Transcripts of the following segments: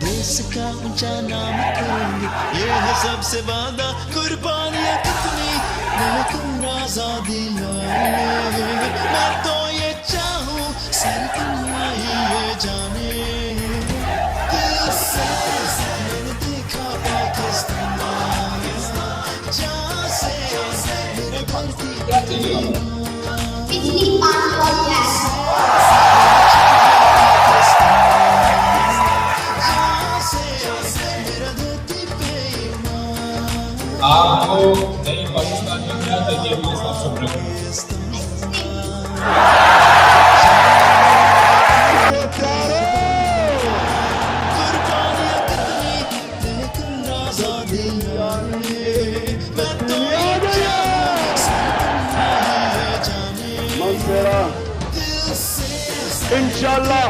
देश का ऊंचा नाम करेंगे, ये है सबसे वादा। कुर्बानियां कितनी लेकिन आजादी लाएंगे। मैं तो ये चाहूं सारी दुनिया ही ये जाने। दिल से मैंने देखा पाकिस्तान, जहाँ से मेरे भरती आपको नई पाकिस्तान में क्या चाहिए अपने साथ शुक्र इंशाल्लाह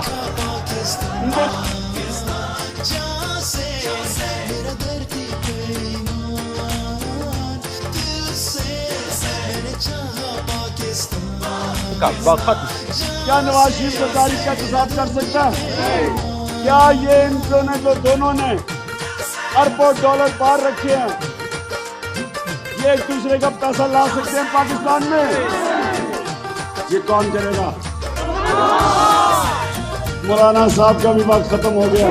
क्या नवाज शरीफ सरदारी का इंतजाम कर सकता है? क्या ये इन दोनों ने अरबों डॉलर पार रखे हैं, ये एक दूसरे का पैसा ला सकते हैं पाकिस्तान में? ये कौन करेगा? मौलाना साहब का भी वक्त खत्म हो गया।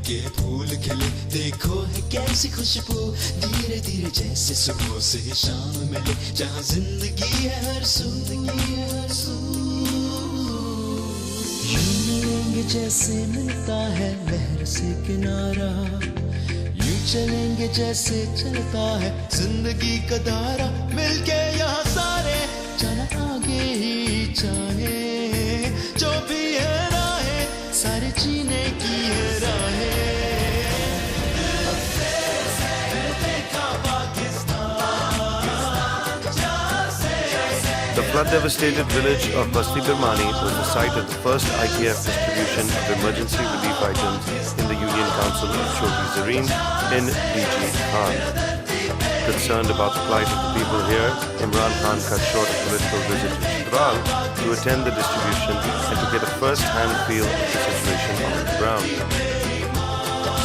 के फूल खिले, देखो है कैसी खुशबू, धीरे धीरे जैसे सुबह से शाम मिले, जहाँ जिंदगी है हर सू। यूं मिलेंगे जैसे मिलता है लहर से किनारा, यूं चलेंगे जैसे चलता है जिंदगी का धारा। मिलके यहाँ सारे चला आगे ही चाहे, जो भी है राहें सारे जीने की है राहें। The flood-devastated village of Basti Birmani was the site of the first IKF distribution of emergency relief items in the Union Council of Choti Zareen in D-Chowk. Concerned about the plight of the people here, Imran Khan cut short a political visit to Chitral to attend the distribution and to get a first-hand feel of the situation on the ground.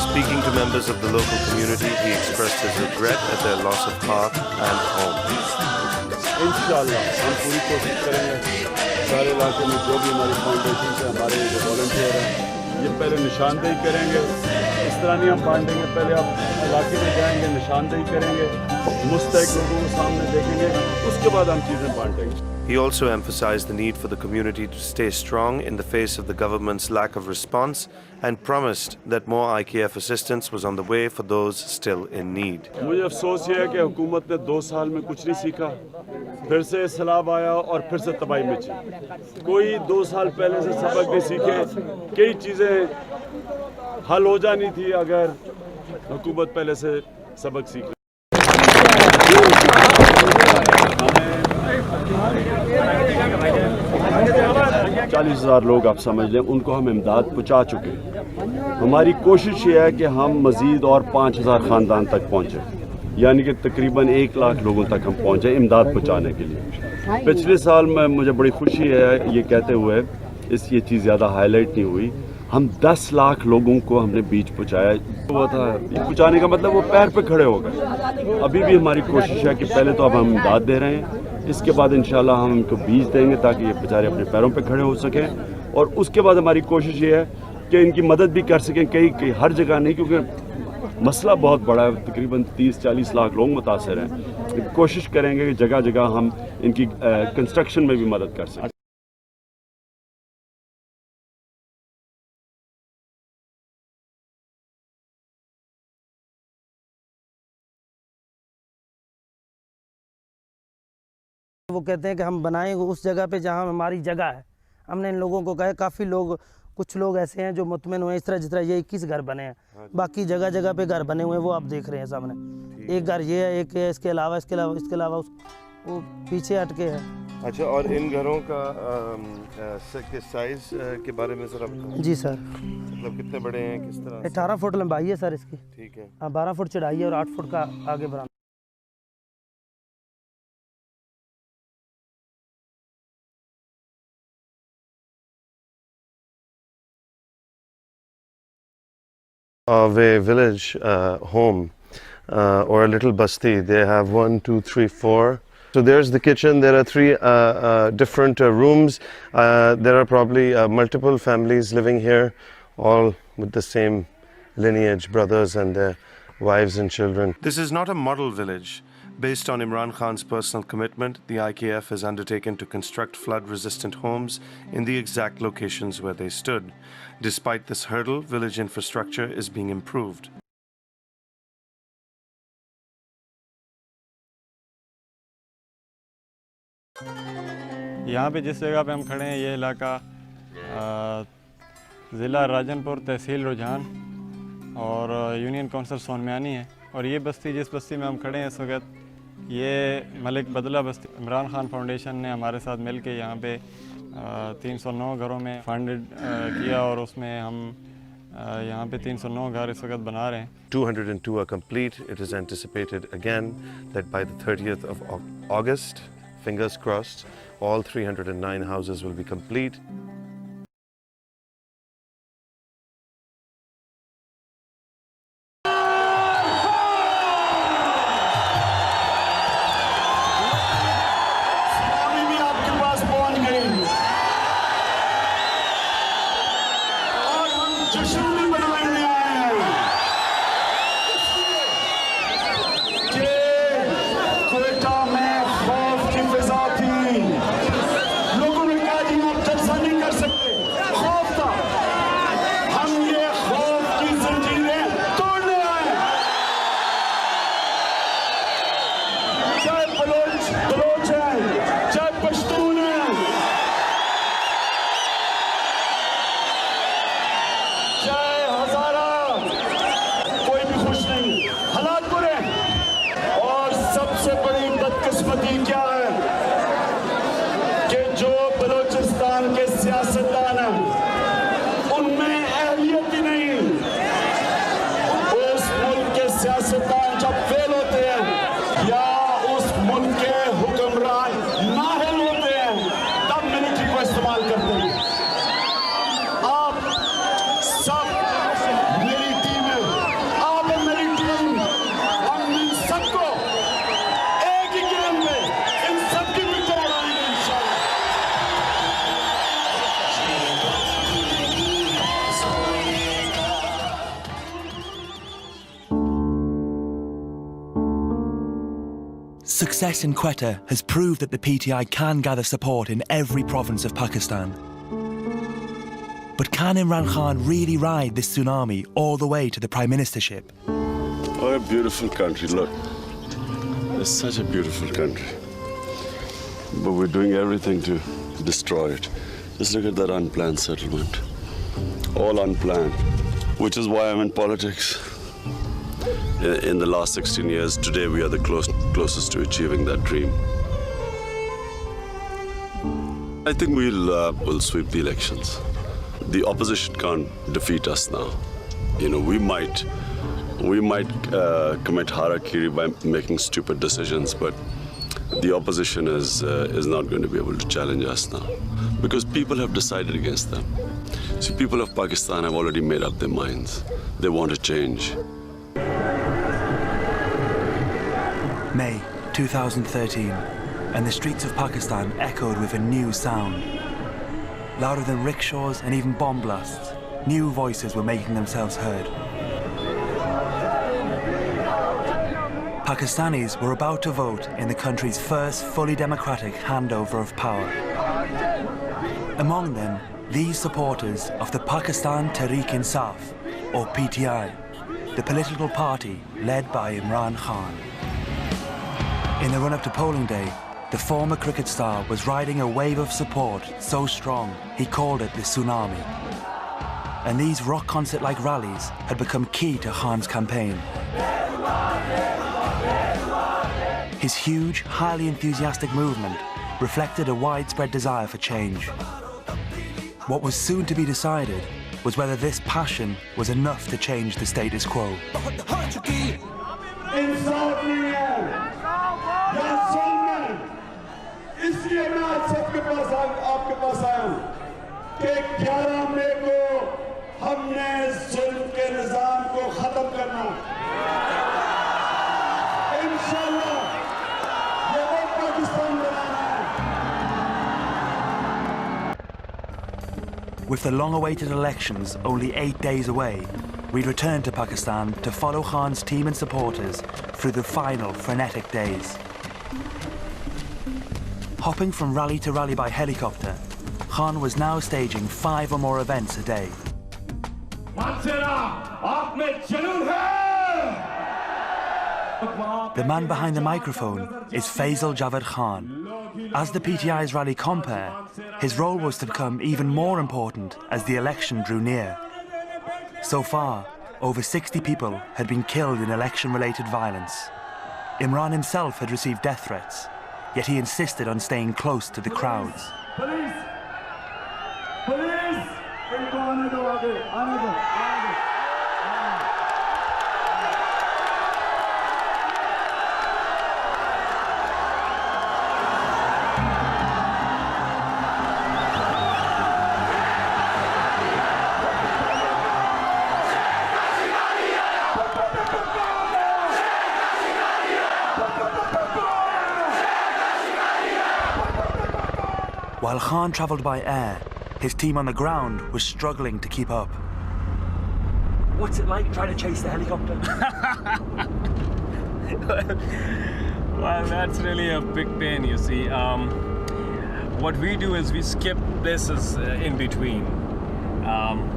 Speaking to members of the local community, he expressed his regret at their loss of path and home. इंशाल्लाह हम पूरी कोशिश करेंगे, सारे इलाके में जो भी हमारी फाउंडेशन से हमारे जो वॉलंटियर हैं, ये पहले निशानदेही करेंगे। इस तरह नहीं हम बांट देंगे, पहले आप इलाके में जाएंगे, निशानदेही करेंगे, मुस्तैक लोगों को सामने देखेंगे, उसके बाद हम चीज़ें बांटेंगे। He also emphasized the need for the community to stay strong in the face of the government's lack of response and promised that more IKF assistance was on the way for those still in need. मुझे अफसोस ये है कि हुकूमत ने 2 साल में कुछ नहीं सीखा, फिर से सैलाब आया और फिर से तबाही मची। कोई 2 साल पहले से सबक नहीं सीखे, कई चीज़ें हल हो जानी थी अगर हुकूमत पहले से सबक सीख। 40,000 लोग आप समझ लें, उनको हम इमदाद पहुंचा चुके हैं। हमारी कोशिश ये है कि हम मज़ीद और 5,000 ख़ानदान तक पहुँचें, यानी कि तकरीबन 1 लाख लोगों तक हम पहुँचे इमदाद पहुँचाने के लिए। पिछले साल में मुझे बड़ी खुशी है ये कहते हुए, ये चीज़ ज़्यादा हाईलाइट नहीं हुई, हम 10 लाख लोगों को हमने बीज पहुँचाया हुआ था। पहुँचाने का मतलब वो पैर पे खड़े हो गए। अभी भी हमारी कोशिश है कि पहले तो अब हम इमदाद दे रहे हैं, इसके बाद इंशाल्लाह हम इनको बीज देंगे ताकि ये बेचारे अपने पैरों पे खड़े हो सकें, और उसके बाद हमारी कोशिश ये है कि इनकी मदद भी कर सकें। कई हर जगह नहीं, क्योंकि मसला बहुत बड़ा है, तकरीबन 30-40 लाख लोग मुतासर हैं। कोशिश करेंगे कि जगह जगह हम इनकी कंस्ट्रक्शन में भी मदद कर सकें। वो कहते हैं कि हम बनाएंगे उस जगह पे जहाँ हमारी जगह है। हमने इन लोगों को कहा, काफ़ी लोग, कुछ लोग ऐसे हैं जो मुतमिन हुए, इस तरह जिस तरह ये 21 घर बने हैं, बाकी जगह जगह पे घर बने हुए हैं, वो आप देख रहे हैं सामने। एक घर ये है, एक है, इसके अलावा वो पीछे हटके है। अच्छा, और इन घरों का साइज के बारे में जरा बताओ। जी सर, मतलब कितने बड़े हैं, किस तरह से? 18 फुट लंबाई है सर इसकी। ठीक है। हाँ, 12 फुट चढ़ाई है और 8 फुट का आगे बरामदा। Of a village home or a little basti, they have 1, 2, 3, 4. So there's the kitchen. There are 3 different rooms. There are probably multiple families living here, all with the same lineage, brothers and their wives and children. This is not a model village. Based on Imran Khan's personal commitment, the IKF has undertaken to construct flood-resistant homes in the exact locations where they stood. Despite this hurdle, village infrastructure is being improved. यहाँ पे जिस जगह पे हम खड़े हैं, ये इलाका ज़िला राजनपुर, तहसील रुझान और यूनियन काउंसिल सोनमियानी है। और ये बस्ती, जिस बस्ती में हम खड़े हैं इस वक्त, ये मलिक बदला बस्ती। इमरान खान फाउंडेशन ने हमारे साथ मिल के यहाँ पे 309 घरों में फंड किया और उसमें हम यहाँ पे 309 घर इस वक्त बना रहे हैं। 202 are complete. It is anticipated again that by the 30th of August, fingers crossed, all 309 houses will be complete. Success in Quetta has proved that the PTI can gather support in every province of Pakistan. But can Imran Khan really ride this tsunami all the way to the Prime Ministership? What a beautiful country, look. It's such a beautiful country. But we're doing everything to destroy it. Just look at that unplanned settlement. All unplanned. Which is why I'm in politics. In the last 16 years, today we are the closest to achieving that dream. I think we'll sweep the elections. The opposition can't defeat us now. You know, we might commit harakiri by making stupid decisions, but the opposition is not going to be able to challenge us now, because people have decided against them. See, people of Pakistan have already made up their minds. They want to change. May 2013, and the streets of Pakistan echoed with a new sound. Louder than rickshaws and even bomb blasts, new voices were making themselves heard. Pakistanis were about to vote in the country's first fully democratic handover of power. Among them, these supporters of the Pakistan Tehreek-e-Insaf, or PTI, the political party led by Imran Khan. In the run-up to polling day, the former cricket star was riding a wave of support so strong he called it the tsunami. And these rock concert-like rallies had become key to Khan's campaign. His huge, highly enthusiastic movement reflected a widespread desire for change. What was soon to be decided was whether this passion was enough to change the status quo. With the long-awaited elections only 8 days away, we returned to Pakistan to follow Khan's team and supporters through the final frenetic days. Hopping from rally to rally by helicopter, Khan was now staging 5 or more events a day. The man behind the microphone is Faisal Javed Khan. As the PTI's rally compere, his role was to become even more important as the election drew near. So far, over 60 people had been killed in election-related violence. Imran himself had received death threats, yet he insisted on staying close to the crowds. Police! Police! While Khan travelled by air, his team on the ground was struggling to keep up. What's it like trying to chase the helicopter? Well, that's really a big pain, you see. What we do is we skip places in between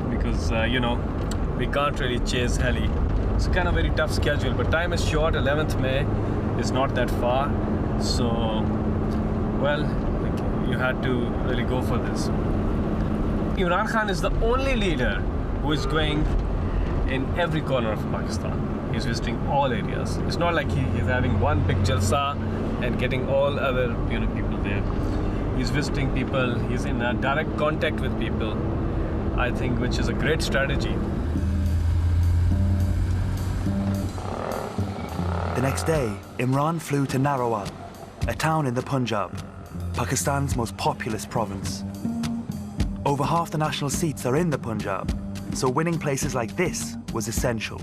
because, you know, we can't really chase heli. It's kind of very tough schedule, but time is short. 11th May is not that far. So, well, you had to really go for this. Imran Khan is the only leader who is going in every corner of Pakistan. He's visiting all areas. It's not like he's having one big jalsa and getting all other people there. He's visiting people. He's in direct contact with people. I think, which is a great strategy. The next day, Imran flew to Narowal, a town in the Punjab, Pakistan's most populous province. Over half the national seats are in the Punjab, so winning places like this was essential.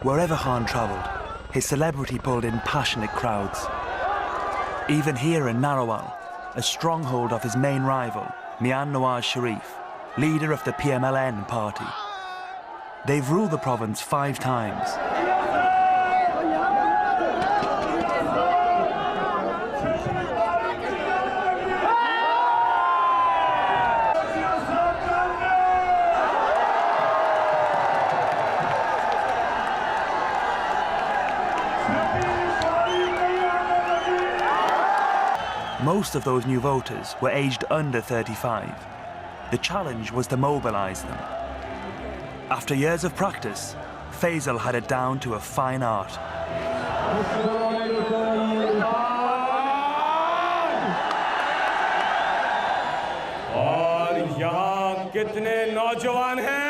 Wherever Khan travelled, his celebrity pulled in passionate crowds. Even here in Narowal, a stronghold of his main rival, Mian Nawaz Sharif, leader of the PMLN party. They've ruled the province 5 times. Most of those new voters were aged under 35. The challenge was to mobilise them. After years of practice, Faisal had it down to a fine art. और यहाँ कितने नौजवान हैं?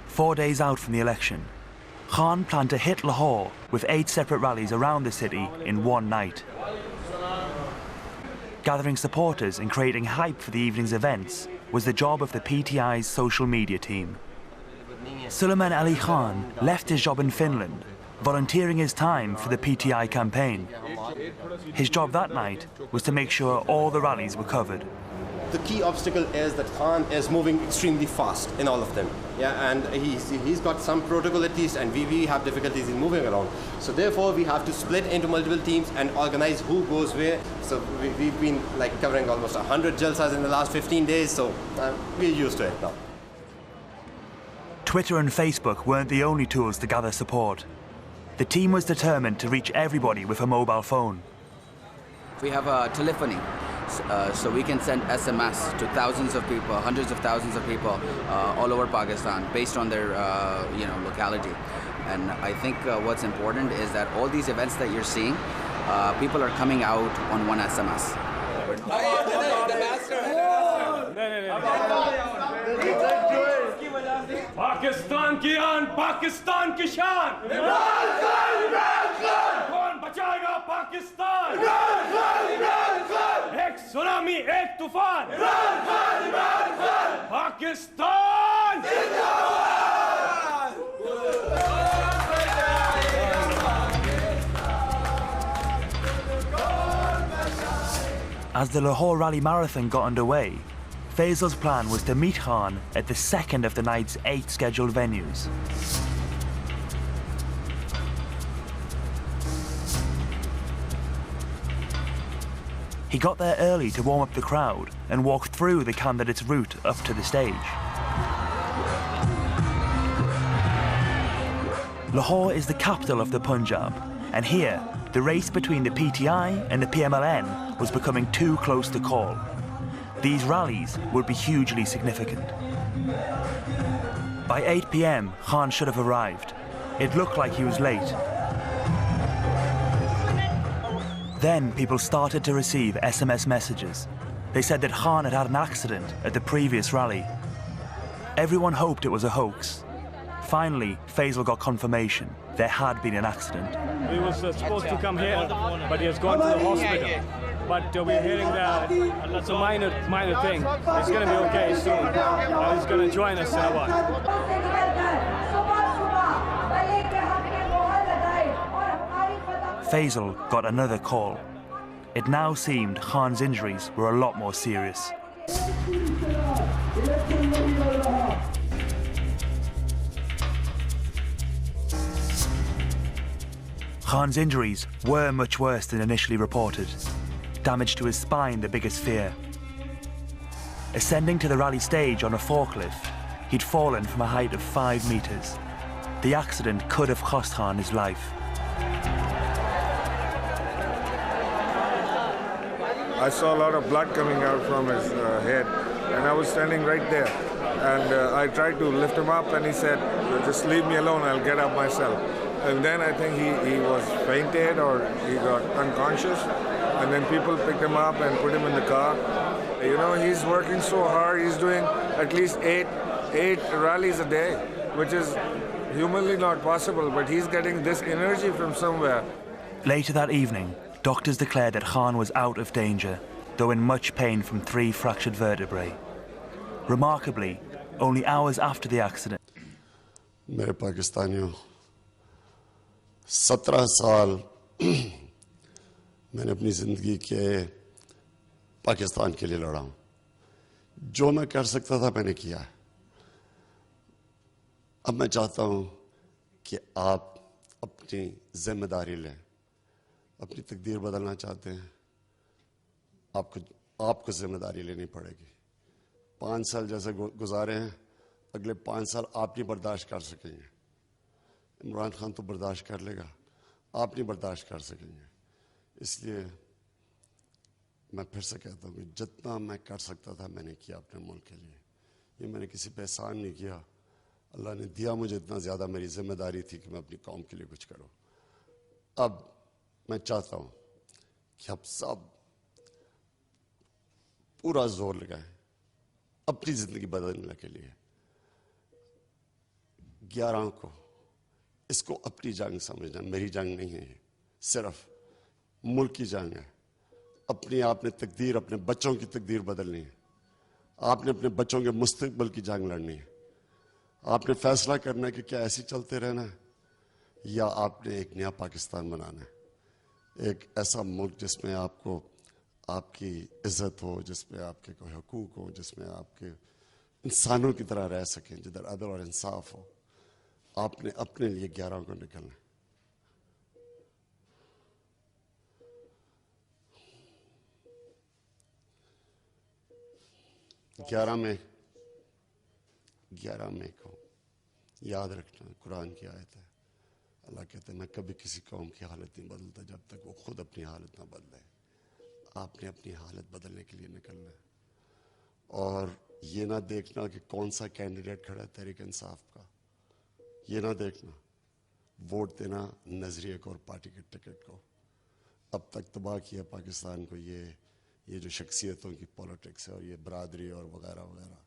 Four days out from the election, Khan planned to hit Lahore with 8 separate rallies around the city in one night. Gathering supporters and creating hype for the evening's events was the job of the PTI's social media team. Suleiman Ali Khan left his job in Finland volunteering his time for the PTI campaign. His job that night was to make sure all the rallies were covered. The key obstacle is that Khan is moving extremely fast in all of them. Yeah, and he's got some protocol at least, and we have difficulties in moving around. So therefore, we have to split into multiple teams and organize who goes where. So we've been like covering almost 100 jalsas in the last 15 days, so we're used to it now. Twitter and Facebook weren't the only tools to gather support. The team was determined to reach everybody with a mobile phone. We have a telephony, so we can send SMS to thousands of people, hundreds of thousands of people all over Pakistan based on their locality. And I think what's important is that all these events that you're seeing, people are coming out on one SMS. Pakistan की आन, पाकिस्तान की शान। कौन बचाएगा पाकिस्तान? एक tsunami, एक तूफान। Pakistan As the Lahore Rally Marathon got underway, Faisal's plan was to meet Khan at the second of the night's 8 scheduled venues. He got there early to warm up the crowd and walk through the candidates' route up to the stage. Lahore is the capital of the Punjab, and here, the race between the PTI and the PMLN was becoming too close to call. These rallies would be hugely significant. By 8 p.m, Khan should have arrived. It looked like he was late. Then people started to receive SMS messages. They said that Khan had had an accident at the previous rally. Everyone hoped it was a hoax. Finally, Faisal got confirmation there had been an accident. He was supposed to come here, but he has gone to the hospital. But we're hearing that it's a minor thing. It's going to be okay soon. He's going to join us in a while. Faisal got another call. It now seemed Khan's injuries were a lot more serious. Khan's injuries were much worse than initially reported. Damage to his spine, the biggest fear. Ascending to the rally stage on a forklift, he'd fallen from a height of 5 meters. The accident could have cost Khan his life. I saw a lot of blood coming out from his head, and I was standing right there. And I tried to lift him up, and he said, just leave me alone, I'll get up myself. And then I think he was fainted or he got unconscious. And then people picked him up and put him in the car. You know, he's working so hard. He's doing at least eight rallies a day, which is humanly not possible, but he's getting this energy from somewhere. Later that evening, doctors declared that Khan was out of danger, though in much pain from 3 fractured vertebrae. Remarkably, only hours after the accident, मेरे पाकिस्तानियों 17 साल मैंने अपनी ज़िंदगी के पाकिस्तान के लिए लड़ा हूँ जो मैं कर सकता था मैंने किया है अब मैं चाहता हूँ कि आप अपनी जिम्मेदारी लें अपनी तकदीर बदलना चाहते हैं आपको जिम्मेदारी लेनी पड़ेगी 5 साल जैसे गुजारे हैं अगले 5 साल आप नहीं बर्दाश्त कर सकेंगे इमरान खान तो बर्दाश्त कर लेगा आप नहीं बर्दाश्त कर सकेंगे इसलिए मैं फिर से कहता हूँ कि जितना मैं कर सकता था मैंने किया अपने मुल्क के लिए ये मैंने किसी पे एहसान नहीं किया अल्लाह ने दिया मुझे इतना ज़्यादा मेरी जिम्मेदारी थी कि मैं अपनी कौम के लिए कुछ करूँ अब मैं चाहता हूँ कि आप सब पूरा जोर लगाएं अपनी ज़िंदगी बदलने के लिए 11 को इसको अपनी जंग समझना मेरी जंग नहीं है सिर्फ मुल्क की जंग है अपनी आपने तकदीर अपने बच्चों की तकदीर बदलनी है आपने अपने बच्चों के मुस्तकबिल की जंग लड़नी है आपने फैसला करना है कि क्या ऐसे चलते रहना है या आपने एक नया पाकिस्तान बनाना है, एक ऐसा मुल्क जिसमें आपको आपकी इज्जत हो, जिसमें आपके कोई हकूक हो, जिसमें आपके इंसानों की तरह रह सकें, जिधर अदल और इंसाफ हो, आपने अपने लिए 11 को निकलना है। 11 मई को याद रखना, कुरान की आयत है, अल्लाह कहते हैं मैं कभी किसी कौम की हालत नहीं बदलता जब तक वो खुद अपनी हालत ना बदले। आपने अपनी हालत बदलने के लिए निकलना है और ये ना देखना कि कौन सा कैंडिडेट खड़ा है तहरीक इंसाफ का, ये ना देखना, वोट देना नजरिए को और पार्टी के टिकट को। अब तक तबाह किया पाकिस्तान को ये जो शख्सियतों की पॉलिटिक्स है और ये बरादरी और वगैरह वगैरह।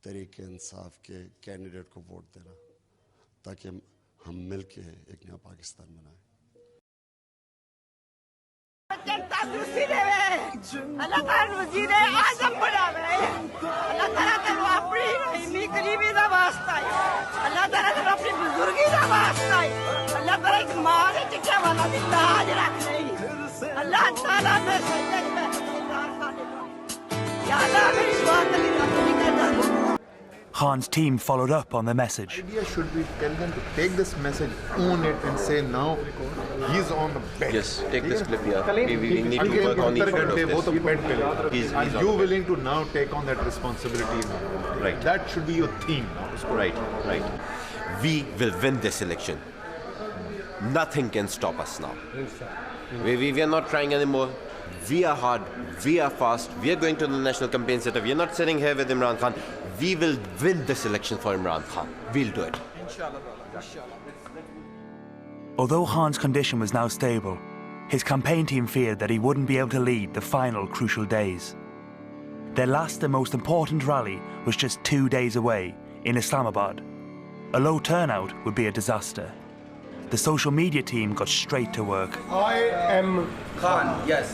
तहरीक इंसाफ के कैंडिडेट को वोट देना ताकि हम मिल के एक नया पाकिस्तान बनाएं। Khan's team followed up on the message. The idea should be tell them to take this message, own it, and say now he's on the bench. Yes, take this clip here. We need to work on the front of this. Are you willing to now take on that responsibility now? Right. That should be your theme now. Right. We will win this election. Nothing can stop us now. We are not trying anymore. We are hard, we are fast, we are going to the National Campaign Center. We are not sitting here with Imran Khan. We will win this election for Imran Khan. We'll do it. Although Khan's condition was now stable, his campaign team feared that he wouldn't be able to lead the final crucial days. Their last and most important rally was just 2 days away in Islamabad. A low turnout would be a disaster. The social media team got straight to work. I am Khan. Yes,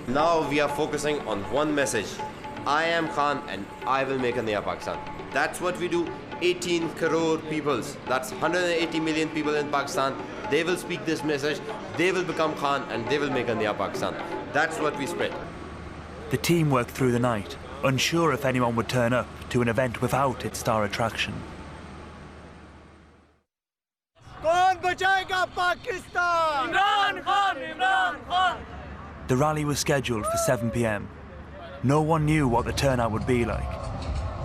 now we are focusing on one message. I am Khan and I will make a Naya Pakistan. That's what we do. 18 crore people. That's 180 million people in Pakistan. They will speak this message. They will become Khan and they will make a Naya Pakistan. That's what we spread. The team worked through the night, unsure if anyone would turn up to an event without its star attraction. कौन बचाएगा Pakistan? Imran Khan, Imran Khan. The rally was scheduled for 7 p.m. No one knew what the turnout would be like.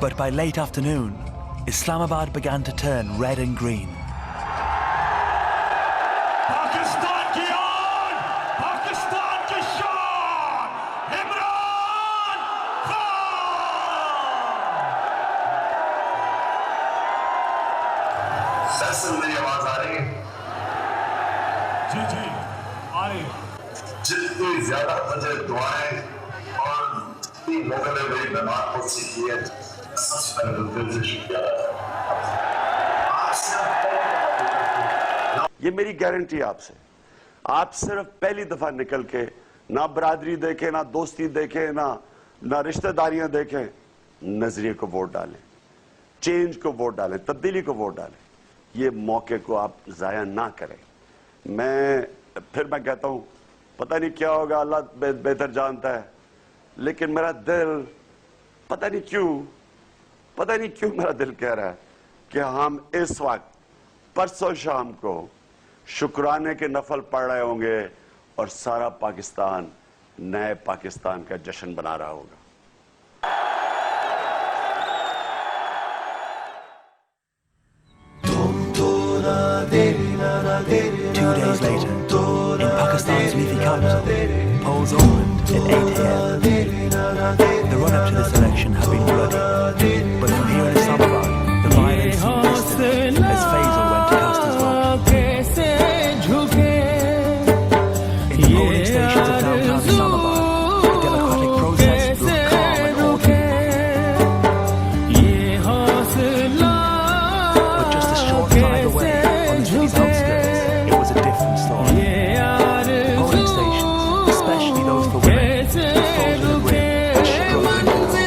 But by late afternoon, Islamabad began to turn red and green. Pakistan की आन, पाकिस्तान की शान, Imran Khan. Sir मेरी आवाज आ रही है? जी आ रही है. जितनी ज्यादा मुझे दुआएं और जितनी लोगों ने मेरी नमाज पूरी की है, सबसे पहले दिल से शुक्रिया. ये मेरी गारंटी आपसे, आप सिर्फ पहली दफा निकल के ना बरादरी देखें, ना दोस्ती देखें, ना रिश्तेदारियां देखें, नजरिए को वोट डालें, चेंज को वोट डालें, तब्दीली को वोट डालें. ये मौके को आप जाया ना करें. मैं कहता हूं पता नहीं क्या होगा, अल्लाह बेहतर जानता है, लेकिन मेरा दिल पता नहीं क्यों मेरा दिल कह रहा है कि हम इस वक्त परसों शाम को शुक्राने के नफल पढ़ रहे होंगे और सारा पाकिस्तान नए पाकिस्तान का जश्न बना रहा होगा. 2 days later, in Pakistan's leafy capital, polls opened at 8 a.m. The run-up to this election had been bloody, but from here in Islamabad, the violence ceased as Faisal went to cast his vote. In the polling stations of downtown Islamabad, the democratic process looked calm and orderly. But just a short drive away, on the city's outskirts, it was a different story. Polling stations, especially those for women, were full to the brim and struggling to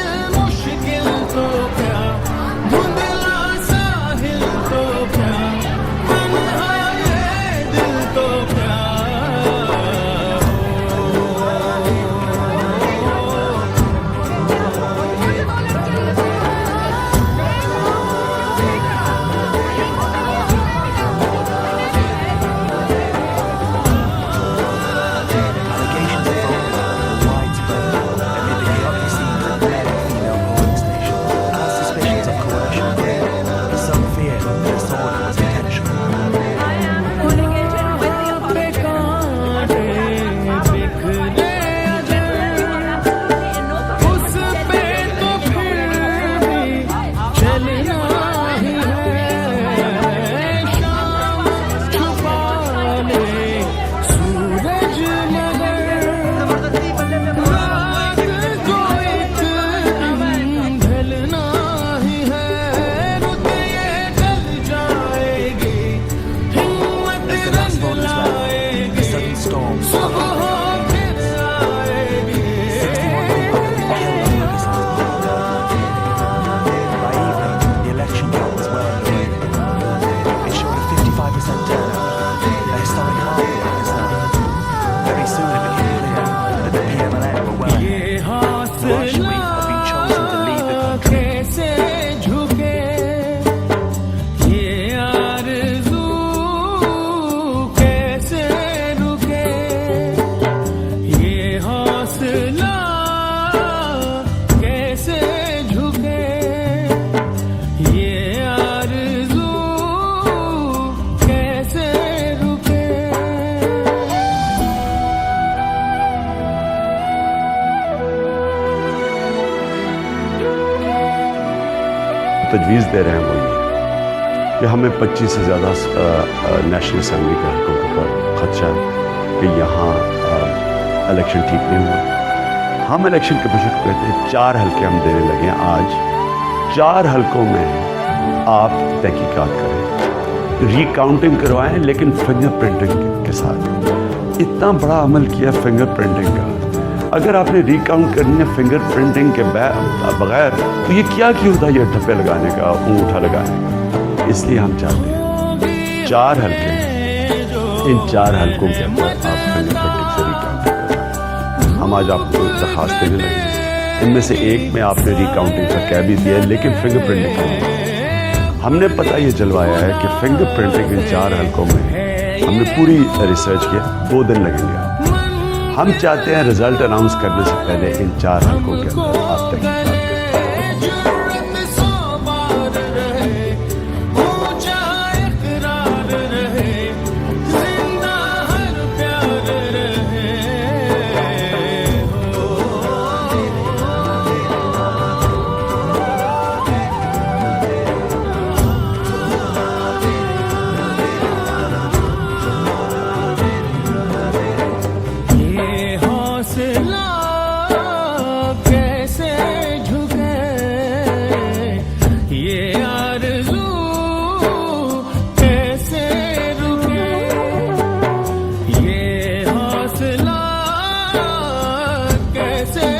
तजवीज़ दे रहे हैं वो ये कि हमें 25 से ज़्यादा national assembly के हल्कों के ऊपर खदशा है कि यहाँ इलेक्शन ठीक नहीं हुआ। हम इलेक्शन कमीशन को कहते हैं 4 हल्के हम देने लगे हैं आज। 4 हल्कों में आप तहकीकात करें, रिकाउंटिंग करवाएं, लेकिन फिंगरप्रिंटिंग के साथ। इतना बड़ा अमल किया फिंगरप्रिंटिंग का। अगर आपने रिकाउंट करनी है फिंगरप्रिंटिंग के बगैर तो ये क्या क्यों था, ये ठप्पे लगाने का, अंगूठा लगाने का। इसलिए हम चाहते हैं 4 हल्के, इन 4 हल्कों के अंदर आप फिंगरप्रिंटिंग से रिकाउंट करें। हम आज आपको दरखास्त देने लगे, इनमें से एक में आपने रिकाउंटिंग का कह भी दिया, लेकिन फिंगरप्रिंटिंग का नहीं। हमने पता ये चलवाया है कि फिंगरप्रिंटिंग इन 4 हल्कों में हमने पूरी रिसर्च किया, 2 दिन लगेंगे। हम चाहते हैं रिजल्ट अनाउंस करने से पहले इन 4 हल्कों के अंदर आप तहकीकात करें। कैसे